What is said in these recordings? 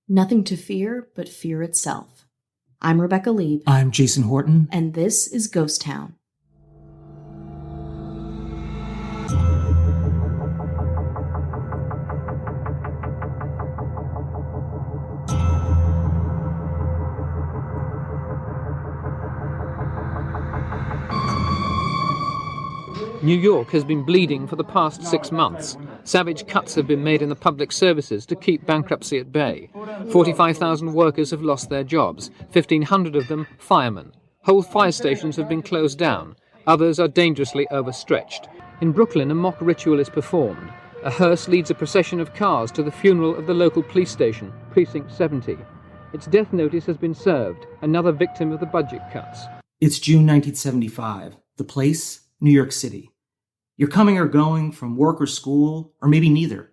Nothing to fear but fear itself. I'm Rebecca Lieb. I'm Jason Horton. And this is Ghost Town. New York has been bleeding for the past 6 months. Savage cuts have been made in the public services to keep bankruptcy at bay. 45,000 workers have lost their jobs, 1,500 of them firemen. Whole fire stations have been closed down. Others are dangerously overstretched. In Brooklyn, a mock ritual is performed. A hearse leads a procession of cars to the funeral of the local police station, Precinct 70. Its death notice has been served, another victim of the budget cuts. It's June 1975. The place, New York City. You're coming or going from work or school, or maybe neither.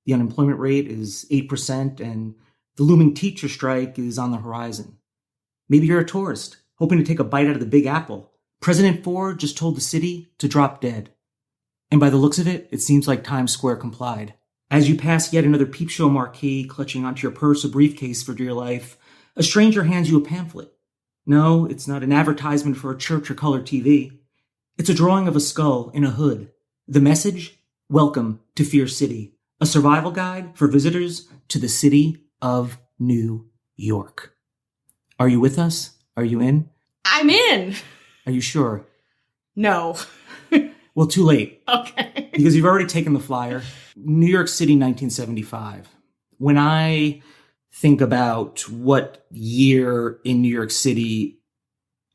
The unemployment rate is 8%, and the looming teacher strike is on the horizon. Maybe you're a tourist, hoping to take a bite out of the Big Apple. President Ford just told the city to drop dead. And by the looks of it, it seems like Times Square complied. As you pass yet another peep show marquee, clutching onto your purse or briefcase for dear life, a stranger hands you a pamphlet. No, it's not an advertisement for a church or color TV. It's a drawing of a skull in a hood. The message? Welcome to Fear City, a survival guide for visitors to the city of New York. Are you with us? Are you in? I'm in. Are you sure? No. Well, too late. Okay. Because you've already taken the flyer. New York City, 1975. When I think about what year in New York City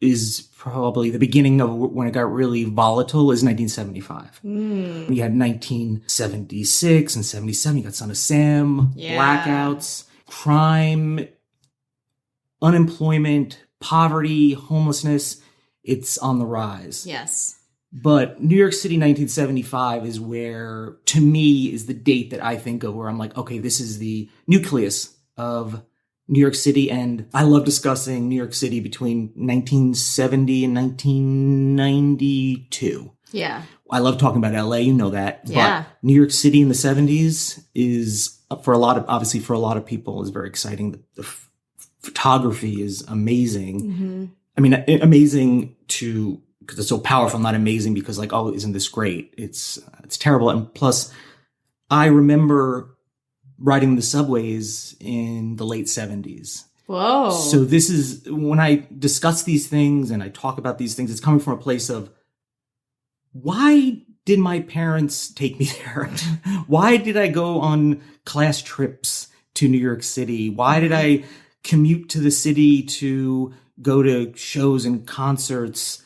is probably the beginning of when it got really volatile is 1975. We had 1976 and 77. You got Son of Sam, blackouts, crime, unemployment, poverty, homelessness. It's on the rise. Yes. But New York City 1975 is where, to me, is the date that I think of where I'm like, okay, this is the nucleus of New York City, and I love discussing New York City between 1970 and 1992. Yeah. I love talking about LA, you know that. Yeah. But New York City in the 70s is, for a lot of people, is very exciting. The photography is amazing. Mm-hmm. I mean, amazing because it's so powerful, not amazing because like, oh, isn't this great? It's terrible. And plus, I remember riding the subways in the late 70s. Whoa. So this is, when I discuss these things and I talk about these things, it's coming from a place of, why did my parents take me there? Why did I go on class trips to New York City? Why did I commute to the city to go to shows and concerts?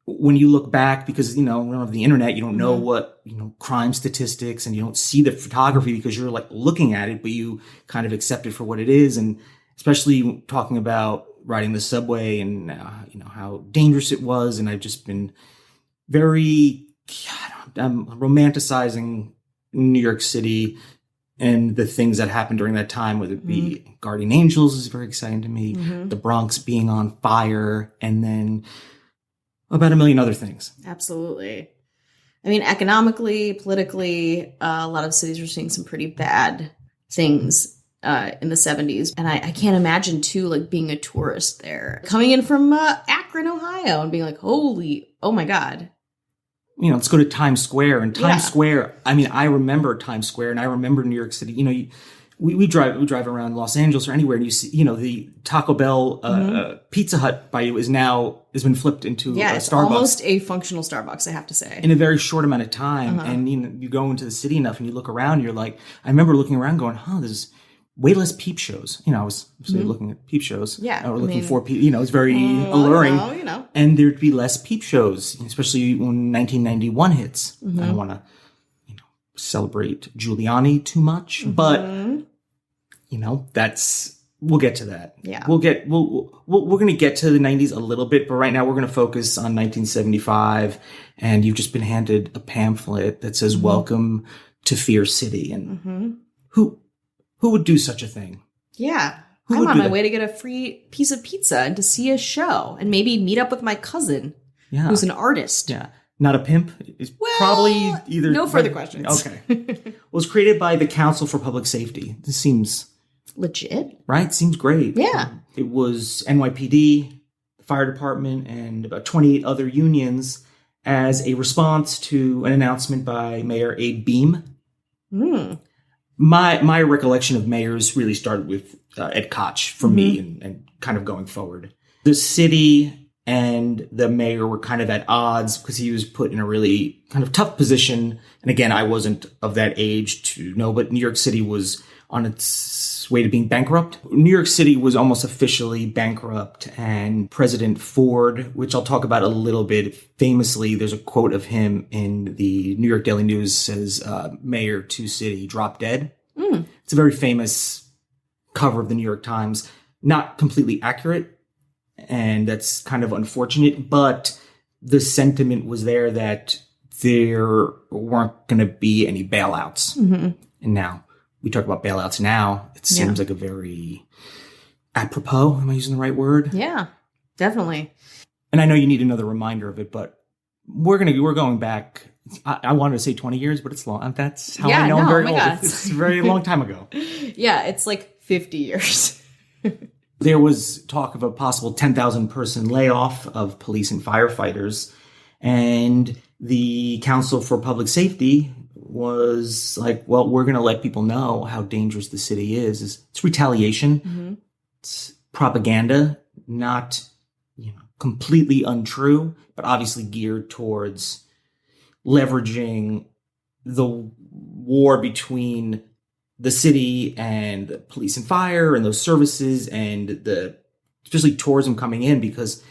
When you look back, because, you know, of the internet, you don't know what, you know, crime statistics, and you don't see the photography because you're like looking at it, but you kind of accept it for what it is. And especially talking about riding the subway and, you know, how dangerous it was. And I've just been I'm romanticizing New York City and the things that happened during that time, whether it be Guardian Angels is very exciting to me, the Bronx being on fire, and then about a million other things. Absolutely. I mean, economically, politically, a lot of cities are seeing some pretty bad things in the 70s. And I can't imagine, too, like being a tourist there. Coming in from Akron, Ohio, and being like, oh my God. You know, let's go to Times Square. And Times Square, I mean, I remember Times Square, and I remember New York City. You know, we drive around Los Angeles or anywhere, and you see, you know, the Taco Bell Pizza Hut by you has been flipped into a it's Starbucks. Almost a functional Starbucks, I have to say, in a very short amount of time. And you know, you go into the city enough, and you look around, and you're like, I remember looking around, going, there's way less peep shows. You know, I was looking at peep shows. Yeah, or looking for peep. You know, it's very alluring. You know, and there'd be less peep shows, especially when 1991 hits. I don't want to, you know, celebrate Giuliani too much, but you know, we'll get to that. Yeah. We're going to get to the 90s a little bit, but right now we're going to focus on 1975. And you've just been handed a pamphlet that says, welcome to Fear City. And who would do such a thing? Yeah. I'm on my way to get a free piece of pizza and to see a show and maybe meet up with my cousin who's an artist. Yeah. Not a pimp? It's probably either. No further questions. Okay. Well, it's created by the Council for Public Safety. This seems legit. Right? Seems great. Yeah. It was NYPD, the fire department, and about 28 other unions as a response to an announcement by Mayor Abe Beame. Mm. My recollection of mayors really started with Ed Koch for me and kind of going forward. The city and the mayor were kind of at odds because he was put in a really kind of tough position. And again, I wasn't of that age to know, but New York City was on its way to being bankrupt. New York City was almost officially bankrupt, and President Ford, which I'll talk about a little bit, famously, there's a quote of him in the New York Daily News says, mayor to city, drop dead. Mm. It's a very famous cover of the New York Times. Not completely accurate, and that's kind of unfortunate, but the sentiment was there that there weren't going to be any bailouts. Mm-hmm. And now, we talk about bailouts now, it seems like a very apropos, am I using the right word? Yeah, definitely. And I know you need another reminder of it, but we're going back, I wanted to say 20 years, but it's long. That's how I know I'm very old. God. It's a very long time ago. Yeah, it's like 50 years. There was talk of a possible 10,000 person layoff of police and firefighters. And the Council for Public Safety was like, well, we're going to let people know how dangerous the city is. It's retaliation. Mm-hmm. It's propaganda, not completely untrue, but obviously geared towards leveraging the war between the city and the police and fire and those services and especially tourism coming in, because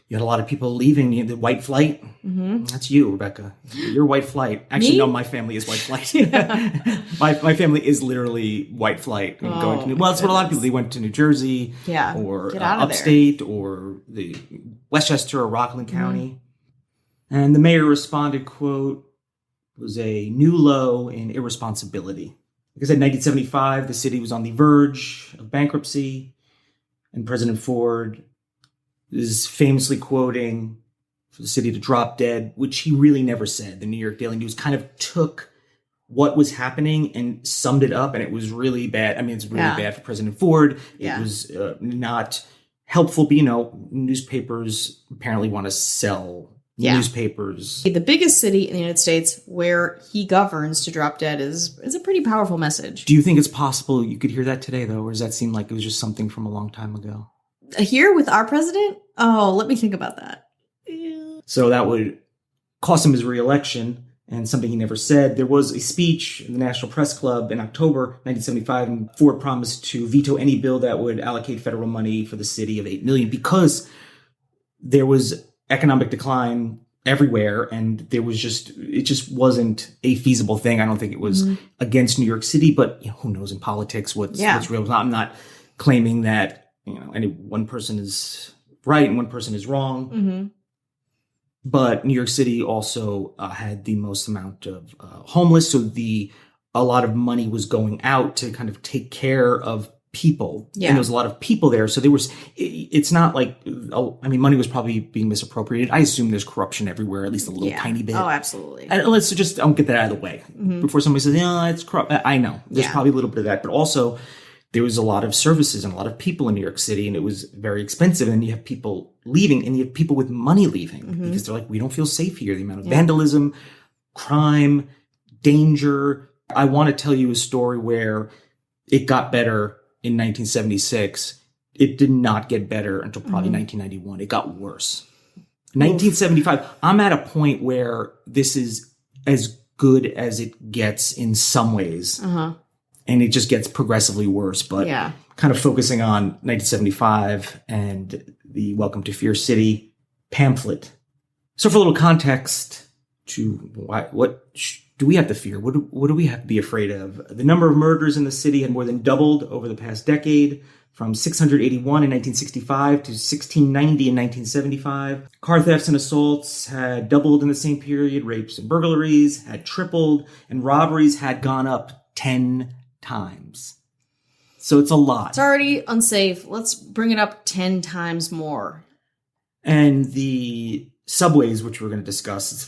you had a lot of people leaving the white flight. Mm-hmm. That's you, Rebecca. You're white flight. Actually, no, my family is white flight. Yeah. my family is literally white flight. Going to that's what a lot of people, they went to New Jersey or upstate or the Westchester or Rockland County. And the mayor responded, quote, was a new low in irresponsibility. Because in 1975, the city was on the verge of bankruptcy, and President Ford is famously quoting for the city to drop dead, which he really never said. The New York Daily News kind of took what was happening and summed it up, and it was really bad. I mean, it's really bad for President Ford. It was not helpful, but, newspapers apparently want to sell newspapers. The biggest city in the United States where he governs to drop dead is a pretty powerful message. Do you think it's possible you could hear that today, though, or does that seem like it was just something from a long time ago? Here with our president? Oh, let me think about that. Yeah. So that would cost him his reelection, and something he never said. There was a speech in the National Press Club in October 1975, and Ford promised to veto any bill that would allocate federal money for the city of $8 million because there was economic decline everywhere, and it just wasn't a feasible thing. I don't think it was against New York City, but who knows in politics what's real. I'm not claiming that any one person is right and one person is wrong. Mm-hmm. But New York City also had the most amount of homeless, so a lot of money was going out to kind of take care of people. Yeah. And there was a lot of people there. So it's not like, money was probably being misappropriated. I assume there's corruption everywhere, at least a little tiny bit. Oh, absolutely. And let's just get that out of the way before somebody says, it's corrupt. I know there's probably a little bit of that, but also there was a lot of services and a lot of people in New York City, and it was very expensive. And you have people leaving, and you have people with money leaving because they're like, we don't feel safe here. The amount of vandalism, crime, danger. I want to tell you a story where it got better in 1976. It did not get better until probably 1991. It got worse. 1975, I'm at a point where this is as good as it gets in some ways. And it just gets progressively worse. But kind of focusing on 1975 and the Welcome to Fear City pamphlet. So for a little context to what do we have to fear? What do we have to be afraid of? The number of murders in the city had more than doubled over the past decade, from 681 in 1965 to 1690 in 1975. Car thefts and assaults had doubled in the same period. Rapes and burglaries had tripled, and robberies had gone up 10 times. So it's a lot. It's already unsafe. Let's bring it up 10 times more. And the subways, which we're going to discuss, it's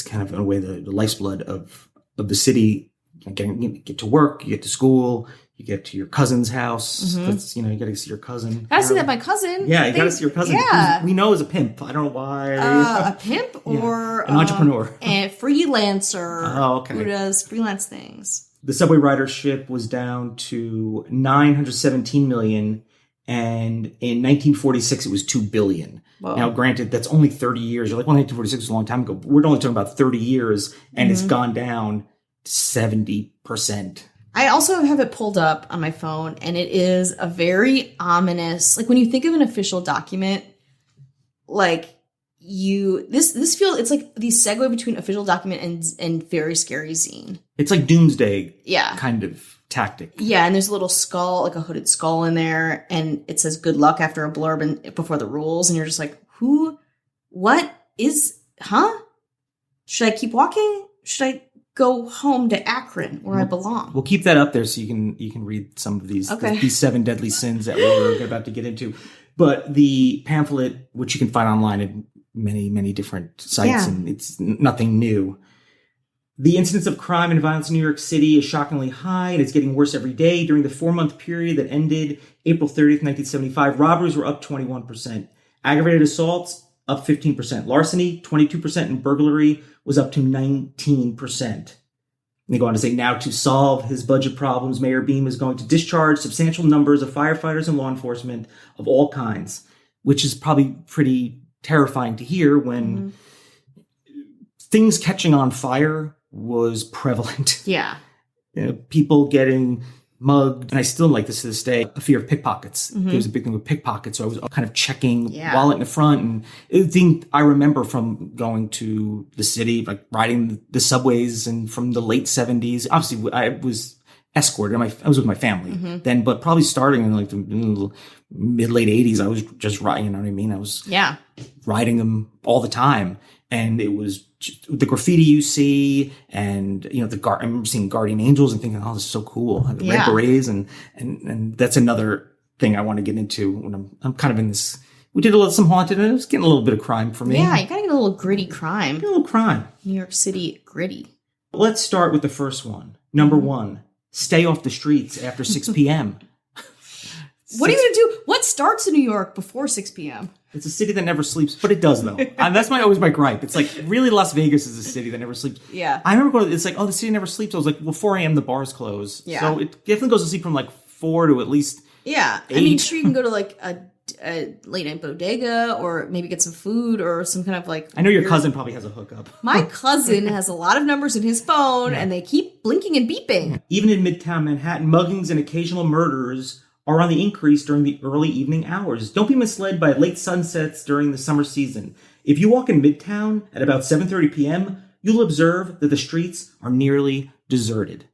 kind of in a way the lifeblood of the city. You get to work, you get to school, You get to your cousin's house. That's, you got to see your cousin. Gotta see that my cousin. Yeah, you got to see your cousin. Yeah. We know as a pimp. I don't know why. A pimp or an entrepreneur. A freelancer who does freelance things. The subway ridership was down to 917 million. And in 1946, it was 2 billion. Whoa. Now, granted, that's only 30 years. You're like, well, 1946 was a long time ago. We're only talking about 30 years, and it's gone down 70%. I also have it pulled up on my phone, and it is a very ominous, like when you think of an official document, like this feels, it's like the segue between official document and very scary zine. It's like doomsday Yeah. kind of tactic. Yeah, and there's a little skull, like a hooded skull in there, and it says good luck after a blurb and before the rules, and you're just like, should I keep walking? Should I go home to Akron where I belong? We'll keep that up there so you can read some of these 7 deadly sins that we're about to get into. But the pamphlet, which you can find online at many, many different sites, and it's nothing new. The incidence of crime and violence in New York City is shockingly high, and it's getting worse every day. During the 4-month period that ended April 30th, 1975, robberies were up 21%. Aggravated assaults, up 15%. Larceny, 22%, and burglary was up to 19%. And they go on to say, now to solve his budget problems, Mayor Beam is going to discharge substantial numbers of firefighters and law enforcement of all kinds, which is probably pretty terrifying to hear when things catching on fire was prevalent. Yeah. People getting mugged. And I still like this to this day, a fear of pickpockets. There was a big thing with pickpockets. So I was kind of checking wallet in the front. And the thing I remember from going to the city, like riding the subways and from the late 70s, obviously I was escorted. I was with my family then, but probably starting in like the mid-late 80s, I was just riding, you know what I mean? I was riding them all the time. And it was just the graffiti you see, and I remember seeing guardian angels and thinking, "Oh, this is so cool!" The red berets, and that's another thing I want to get into when I'm kind of in this. We did some haunted, and it was getting a little bit of crime for me. Yeah, you gotta get a little gritty crime. A little crime. New York City gritty. Let's start with the first one. Number 1: stay off the streets after 6 p.m. What are you going to do? What starts in New York before 6 p.m.? It's a city that never sleeps, but it does, though. That's always my gripe. It's like, really, Las Vegas is a city that never sleeps. Yeah. I remember going, it's like, oh, the city never sleeps. I was like, well, 4 a.m. the bars close. Yeah. So it definitely goes to sleep from like 4 to at least 8. I mean, sure, you can go to like a late night bodega or maybe get some food or some kind of like... I know your cousin probably has a hookup. My cousin has a lot of numbers in his phone and they keep blinking and beeping. Even in Midtown Manhattan, muggings and occasional murders are on the increase during the early evening hours. Don't be misled by late sunsets during the summer season. If you walk in Midtown at about 7:30 p.m., you'll observe that the streets are nearly deserted.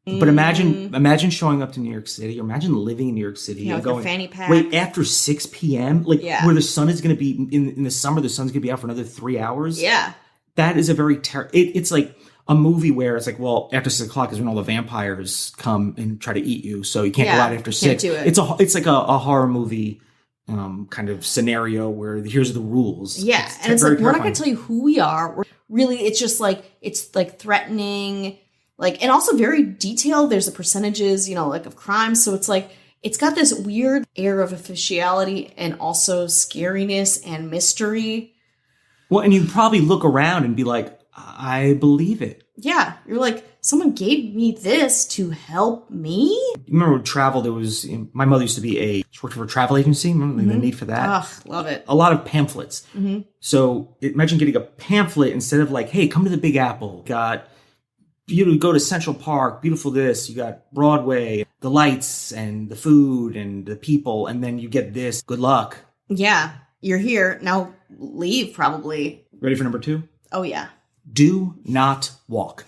But imagine showing up to New York City, or imagine living in New York City and going, fanny pack. wait, after 6 p.m., where the sun is going to be, in the summer, the sun's going to be out for another 3 hours. Yeah. That is a very, it's like a movie where it's like, well, after 6 o'clock is when all the vampires come and try to eat you. So you can't go out after 6. Do it. It's like a horror movie kind of scenario where here's the rules. Yeah. And it's like, we're not going to tell you who we are. It's just like, it's like threatening, like, and also very detailed. There's the percentages, like of crimes. So it's like, it's got this weird air of officiality and also scariness and mystery. Well, and you probably look around and be like, I believe it. Yeah. You're like, someone gave me this to help me? You remember travel, my mother used to she worked for a travel agency. Remember the need for that? Ugh, love it. A lot of pamphlets. So imagine getting a pamphlet instead of like, hey, come to the Big Apple. You go to Central Park, beautiful this. You got Broadway, the lights and the food and the people. And then you get this. Good luck. Yeah. You're here. Now leave, probably. Ready for number 2? Oh, yeah. Do not walk.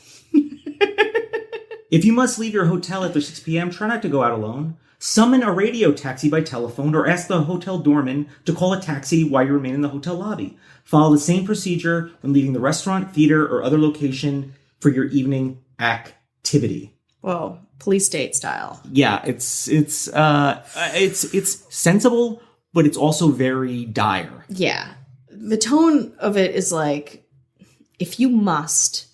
If you must leave your hotel after 6 p.m., try not to go out alone. Summon a radio taxi by telephone or ask the hotel doorman to call a taxi while you remain in the hotel lobby. Follow the same procedure when leaving the restaurant, theater, or other location for your evening activity. Whoa, police state style. Yeah, it's sensible, but it's also very dire. Yeah. The tone of it is like, if you must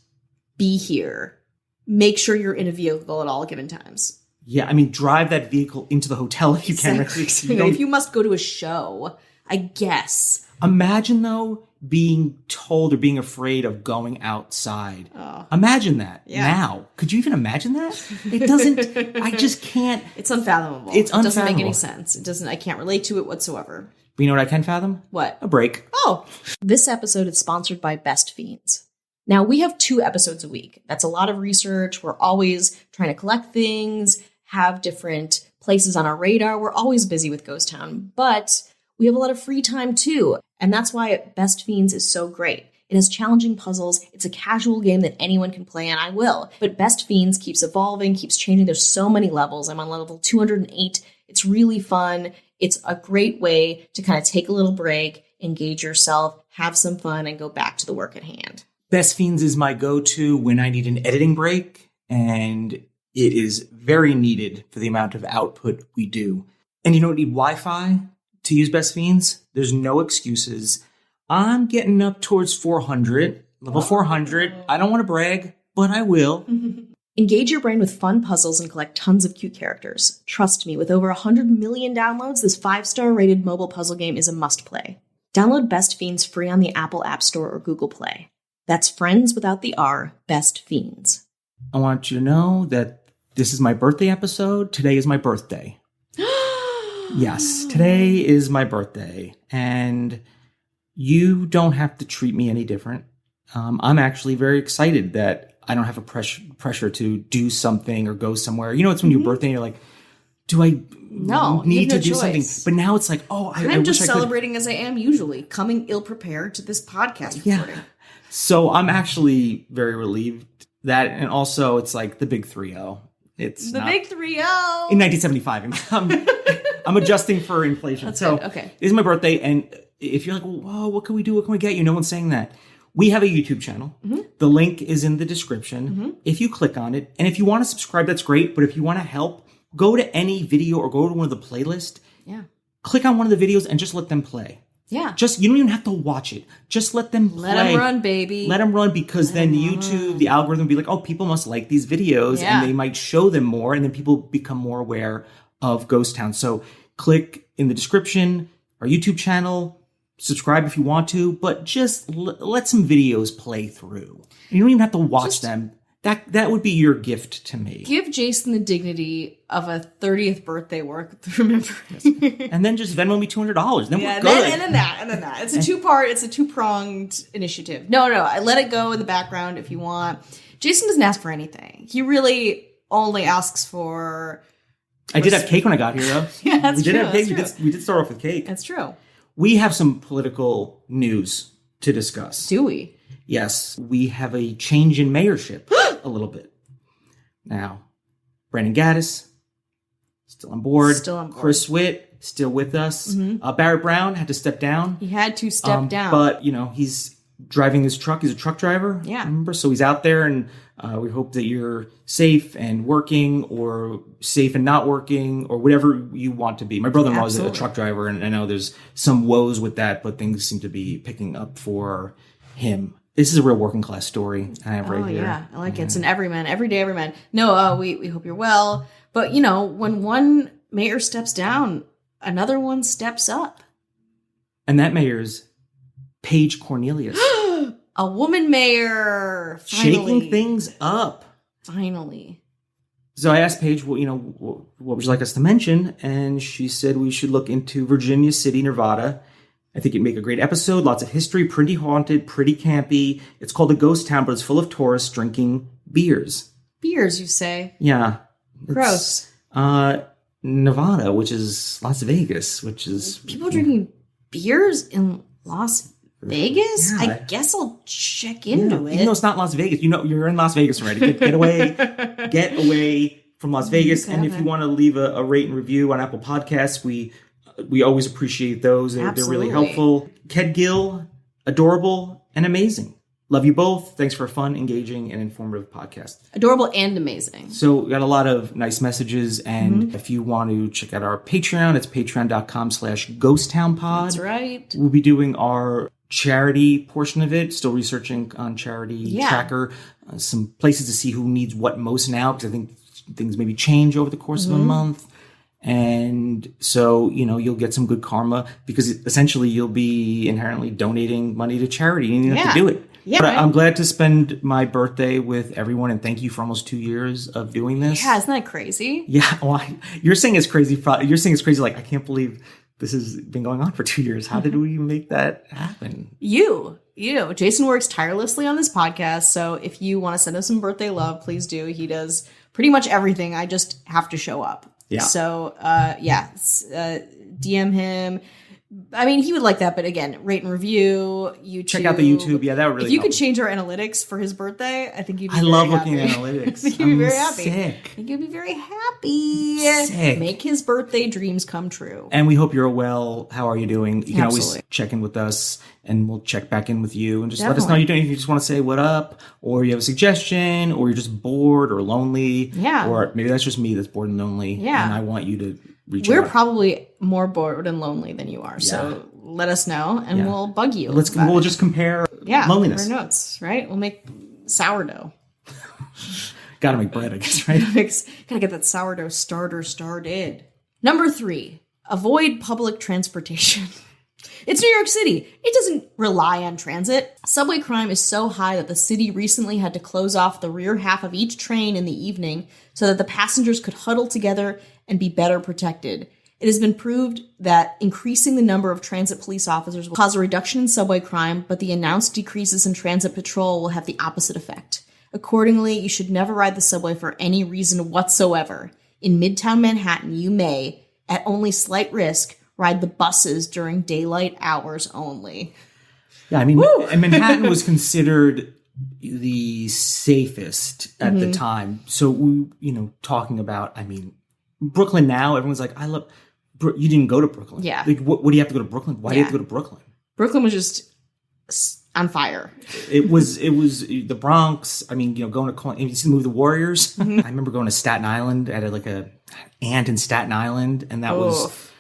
be here, make sure you're in a vehicle at all given times. Yeah, I mean, drive that vehicle into the hotel if you can. If you must go to a show, I guess. Imagine, though, being told or being afraid of going outside. Oh. Imagine that now. Could you even imagine that? It doesn't, I just can't. It's unfathomable. It doesn't make any sense. I can't relate to it whatsoever. But you know what I can fathom? What? A break. Oh. This episode is sponsored by Best Fiends. Now, we have 2 episodes a week. That's a lot of research. We're always trying to collect things, have different places on our radar. We're always busy with Ghost Town, but we have a lot of free time too. And that's why Best Fiends is so great. It has challenging puzzles. It's a casual game that anyone can play, and I will. But Best Fiends keeps evolving, keeps changing. There's so many levels. I'm on level 208. It's really fun. It's a great way to kind of take a little break, engage yourself, have some fun, and go back to the work at hand. Best Fiends is my go-to when I need an editing break, and it is very needed for the amount of output we do. And you don't need Wi-Fi to use Best Fiends. There's no excuses. I'm getting up towards 400, level 400. I don't want to brag, but I will. Engage your brain with fun puzzles and collect tons of cute characters. Trust me, with over 100 million downloads, this 5-star rated mobile puzzle game is a must-play. Download Best Fiends free on the Apple App Store or Google Play. That's friends without the R, Best Fiends. I want you to know that this is my birthday episode. Today is my birthday. Yes, today is my birthday. And you don't have to treat me any different. I'm actually very excited that I don't have a pressure to do something or go somewhere. You know, it's when your birthday and you're like, do I need to do something? But now it's like, I'm just celebrating as I am usually, coming ill-prepared to this podcast recording. Yeah. So I'm actually very relieved that, and also it's like the big 3-0. It's the big 3-0 in 1975. I'm adjusting for inflation. That's so good. Okay. It is my birthday, and if you're like, whoa, what can we do? What can we get you? No one's saying that. We have a YouTube channel. Mm-hmm. The link is in the description. Mm-hmm. If you click on it, and if you want to subscribe, that's great. But if you want to help, go to any video or go to one of the playlists. Yeah. Click on one of the videos and just let them play. Yeah. You don't even have to watch it. Just let them play. Let them run, baby. Let them run, because then YouTube, the algorithm will be like, oh, people must like these videos, and they might show them more, and then people become more aware of Ghost Town. So click in the description, our YouTube channel, subscribe if you want to, but just let some videos play through. You don't even have to watch them. That would be your gift to me. Give Jason the dignity of a 30th birthday work remembrance. And then just Venmo me $200. Then we're good. And then that. It's a two-pronged initiative. No, I let it go in the background if you want. Jason doesn't ask for anything. He really only asks for... I did have cake when I got here, though. Yeah, that's true. We did have cake. We did start off with cake. That's true. We have some political news to discuss. Do we? Yes, we have a change in mayorship a little bit. Now, Brandon Gaddis, still on board. Chris Witt, still with us. Mm-hmm. Barrett Brown had to step down. He had to step down. But, he's driving his truck. He's a truck driver. Yeah. Remember? So he's out there, and we hope that you're safe and working, or safe and not working, or whatever you want to be. My brother-in-law is a truck driver, and I know there's some woes with that, but things seem to be picking up for him. This is a real working class story I have right here. Yeah, I like it. It's an everyday everyman. No, we hope you're well. But, when one mayor steps down, another one steps up. And that mayor's Paige Cornelius. A woman mayor. Finally. Shaking things up. Finally. So I asked Paige, what would you like us to mention? And she said we should look into Virginia City, Nevada. I think it'd make a great episode. Lots of history, pretty haunted, pretty campy. It's called a ghost town, but it's full of tourists drinking beers. Beers, you say? Yeah. Gross. Nevada, which is Las Vegas, which is... People drinking beers in Las Vegas? Yeah. I guess I'll check into it. Even though it's not Las Vegas. You're in Las Vegas already. Get away from Las Vegas. And if you want to leave a rate and review on Apple Podcasts, we always appreciate those. They're really helpful. Ked Gill, adorable and amazing. Love you both. Thanks for a fun, engaging, and informative podcast. Adorable and amazing. So we got a lot of nice messages. And if you want to check out our Patreon, it's patreon.com/ghosttownpod. That's right. We'll be doing our charity portion of it. Still researching on charity tracker. Some places to see who needs what most now, because I think things maybe change over the course of a month. And so, you'll get some good karma because essentially you'll be inherently donating money to charity and you have to do it. Yeah, but I'm glad to spend my birthday with everyone and thank you for almost 2 years of doing this. Yeah, isn't that crazy? Yeah, well, you're saying it's crazy. You're saying it's crazy. Like, I can't believe this has been going on for 2 years. How did we make that happen? You. Jason works tirelessly on this podcast. So if you want to send us some birthday love, please do. He does pretty much everything. I just have to show up. Yeah. So, DM him. I mean, he would like that, but again, rate and review, YouTube. Check out the YouTube. Yeah, that would really If you help. could change our analytics for his birthday, I think you'd be I very love happy. looking at analytics. I think you'd be very happy. Sick. I think you'd be very happy. Sick. Make his birthday dreams come true. And we hope you're well. How are you doing? You can always Absolutely. check in with us and we'll check back in with you and just let us know Definitely. you're doing. If you just want to say what up or you have a suggestion or you're just bored or lonely. Yeah. Or maybe that's just me that's bored and lonely. Yeah. And I want you to reach We're out. probably more bored and lonely than you are. So let us know and Yeah. we'll bug you. We'll just compare loneliness. Our notes, right? We'll make sourdough. Gotta make bread, I guess, right? Gotta get that sourdough starter started. Number 3, avoid public transportation. It's New York City. It doesn't rely on transit. Subway crime is so high that the city recently had to close off the rear half of each train in the evening so that the passengers could huddle together and be better protected. It has been proved that increasing the number of transit police officers will cause a reduction in subway crime, but the announced decreases in transit patrol will have the opposite effect. Accordingly, you should never ride the subway for any reason whatsoever. In Midtown Manhattan, you may, at only slight risk, ride the buses during daylight hours only. Yeah, I mean, and Manhattan was considered the safest at the time. So, talking about, Brooklyn now, everyone's like, I love, you didn't go to Brooklyn. Yeah. Like, what do you have to go to Brooklyn? Why do you have to go to Brooklyn? Brooklyn was just on fire. It was the Bronx. Going to, you see the movie The Warriors? I remember going to Staten Island at a aunt in Staten Island. And that was,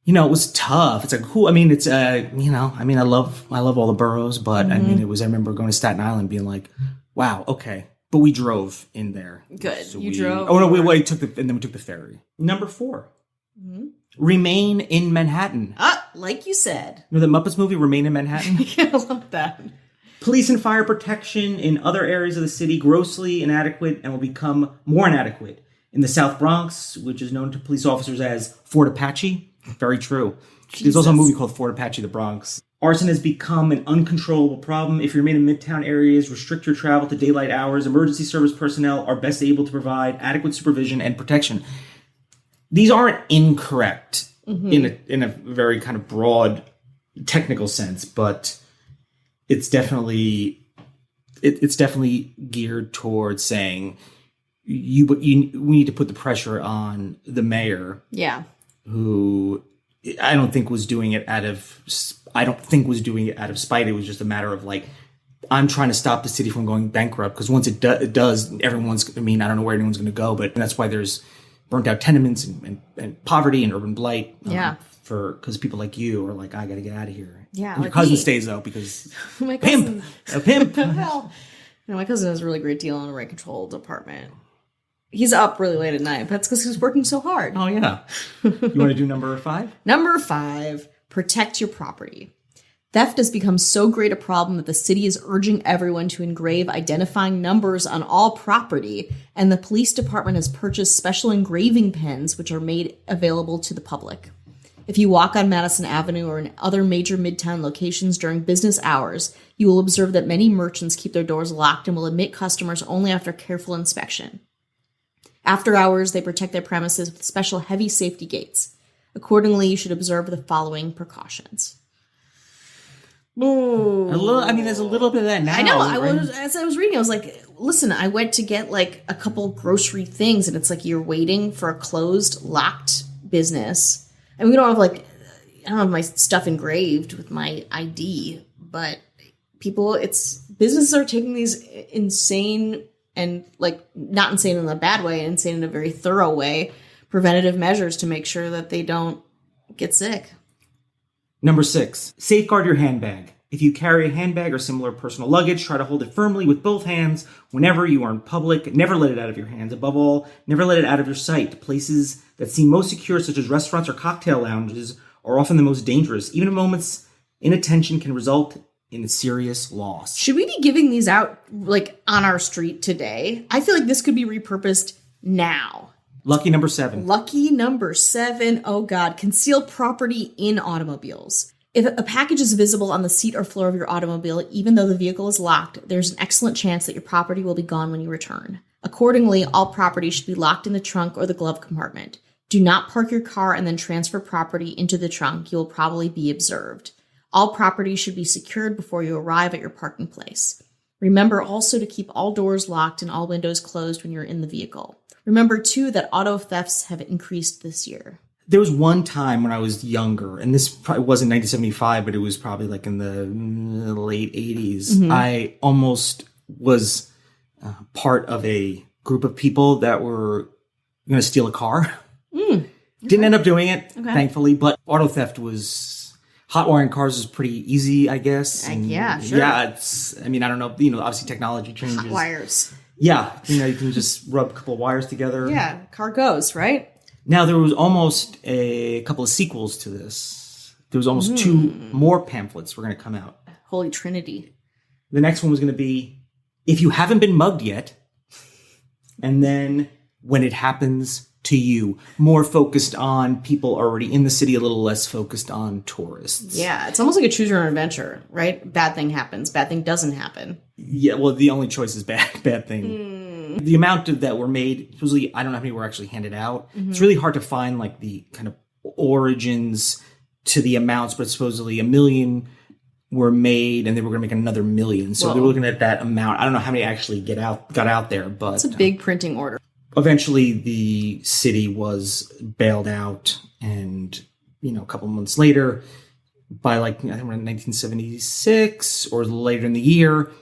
it was tough. It's like cool. It's, I love all the boroughs, but I remember going to Staten Island being like, wow, okay. But we drove in there. Good. So You drove? Oh no, we took the ferry. Number 4, remain in Manhattan. Like you said. You know the Muppets movie, Remain in Manhattan? I love that. Police and fire protection in other areas of the city grossly inadequate and will become more inadequate. In the South Bronx, which is known to police officers as Fort Apache. Very true. There's also a movie called Fort Apache, the Bronx. Arson has become an uncontrollable problem. If you remain in midtown areas, restrict your travel to daylight hours. Emergency service personnel are best able to provide adequate supervision and protection. These aren't incorrect in a very kind of broad technical sense, but it's definitely geared towards saying we need to put the pressure on the mayor. Yeah. Who I don't think was doing it out of spite. It was just a matter of like, I'm trying to stop the city from going bankrupt because once it does, everyone's. I don't know where anyone's going to go, but that's why there's burnt out tenements and poverty and urban blight. Because people like you are like, I got to get out of here. Yeah, and your like cousin me. stays though because My cousin, a pimp. well, my cousin has a really great deal in a rent control department. He's up really late at night, but that's because he's working so hard. Oh yeah. You want to do number 5? Number 5, protect your property. Theft has become so great a problem that the city is urging everyone to engrave identifying numbers on all property, and the police department has purchased special engraving pens which are made available to the public. If you walk on Madison Avenue or in other major midtown locations during business hours, you will observe that many merchants keep their doors locked and will admit customers only after careful inspection. After hours, they protect their premises with special heavy safety gates. Accordingly, you should observe the following precautions. Ooh. There's a little bit of that now. I know. Right? As I was reading, I was like, listen, I went to get like a couple grocery things, and it's like you're waiting for a closed, locked business. And we don't have I don't have my stuff engraved with my ID, but businesses are taking these insane and not insane in a bad way, insane in a very thorough way, preventative measures to make sure that they don't get sick. Number 6, safeguard your handbag. If you carry a handbag or similar personal luggage, try to hold it firmly with both hands whenever you are in public. Never let it out of your hands. Above all, never let it out of your sight. Places that seem most secure, such as restaurants or cocktail lounges, are often the most dangerous. Even a moment's inattention can result in a serious loss. Should we be giving these out like on our street today? I feel like this could be repurposed now. Lucky number 7. Lucky number 7. Oh God, conceal property in automobiles. If a package is visible on the seat or floor of your automobile, even though the vehicle is locked, there's an excellent chance that your property will be gone when you return. Accordingly, all property should be locked in the trunk or the glove compartment. Do not park your car and then transfer property into the trunk. You will probably be observed. All property should be secured before you arrive at your parking place. Remember also to keep all doors locked and all windows closed when you're in the vehicle. Remember, too, that auto thefts have increased this year. There was one time when I was younger, and this probably wasn't 1975, but it was probably like in the late 80s. Mm-hmm. I almost was part of a group of people that were going to steal a car. Okay. Didn't end up doing it, thankfully, but auto theft was... Hot wiring cars is pretty easy, I guess. And yeah, sure. Yeah, it's... I mean, I don't know. Obviously technology changes. Hot wires. Yeah. You can just rub a couple of wires together. Yeah, car goes, right? Now, there was almost a couple of sequels to this. There was almost 2 more pamphlets were going to come out. Holy Trinity. The next one was going to be, if you haven't been mugged yet, and then when it happens to you, more focused on people already in the city, a little less focused on tourists. Yeah, it's almost like a choose your own adventure, right? Bad thing happens, bad thing doesn't happen. Yeah, well, the only choice is bad thing. The amount that were made, supposedly, I don't know how many were actually handed out. It's really hard to find like the kind of origins to the amounts, but supposedly 1 million were made and they were going to make another 1 million. So they're looking at that amount. I don't know how many actually got out there, but it's a big printing order. Eventually the city was bailed out, and a couple months later, by like I think around 1976 or later in the year,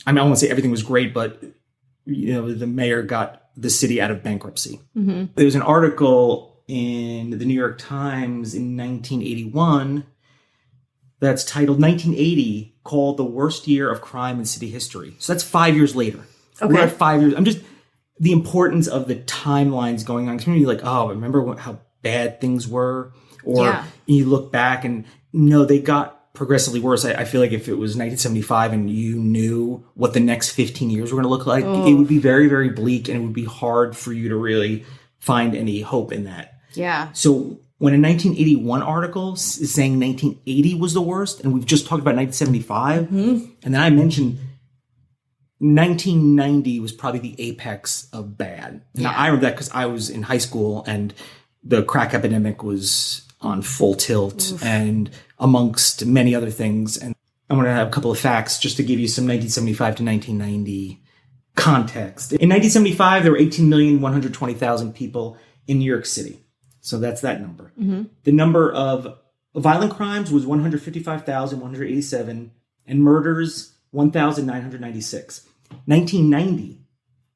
I mean, I won't say everything was great, but the mayor got the city out of bankruptcy. There was an article in the New York Times in 1981 that's titled 1980, called the worst year of crime in city history. So that's 5 years later. Okay. We're at 5 years. I'm just, the importance of the timelines going on. Because you're like, oh, remember how bad things were? Or you look back and no, they got progressively worse. I feel like if it was 1975 and you knew what the next 15 years were going to look like, it would be very, very bleak, and it would be hard for you to really find any hope in that. Yeah. So when a 1981 article is saying 1980 was the worst, and we've just talked about 1975, and then I mentioned 1990 was probably the apex of bad. Now, I remember that because I was in high school and the crack epidemic was on full tilt, and amongst many other things. And I'm going to have a couple of facts just to give you some 1975 to 1990 context. In 1975, there were 18,120,000 people in New York City. So that's that number. The number of violent crimes was 155,187, and murders 1,996. 1990,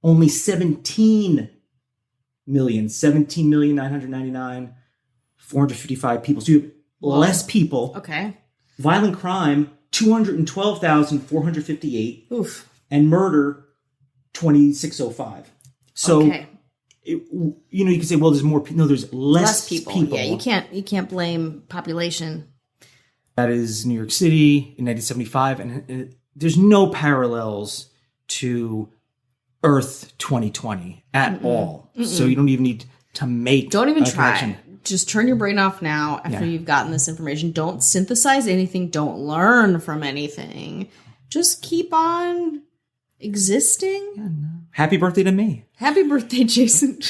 only 17,999,455 people. So you have less people. Okay. Violent crime, 212,458. Oof. And murder, 2,605. So, you can say, well, there's more people. No, there's less people. Yeah, you can't blame population. That is New York City in 1975. And there's no parallels to Earth 2020 at all. So you don't even need to make Don't even try. connection. Just turn your brain off now after you've gotten this information. Don't synthesize anything. Don't learn from anything. Just keep on existing. Happy birthday to me. Happy birthday, Jason.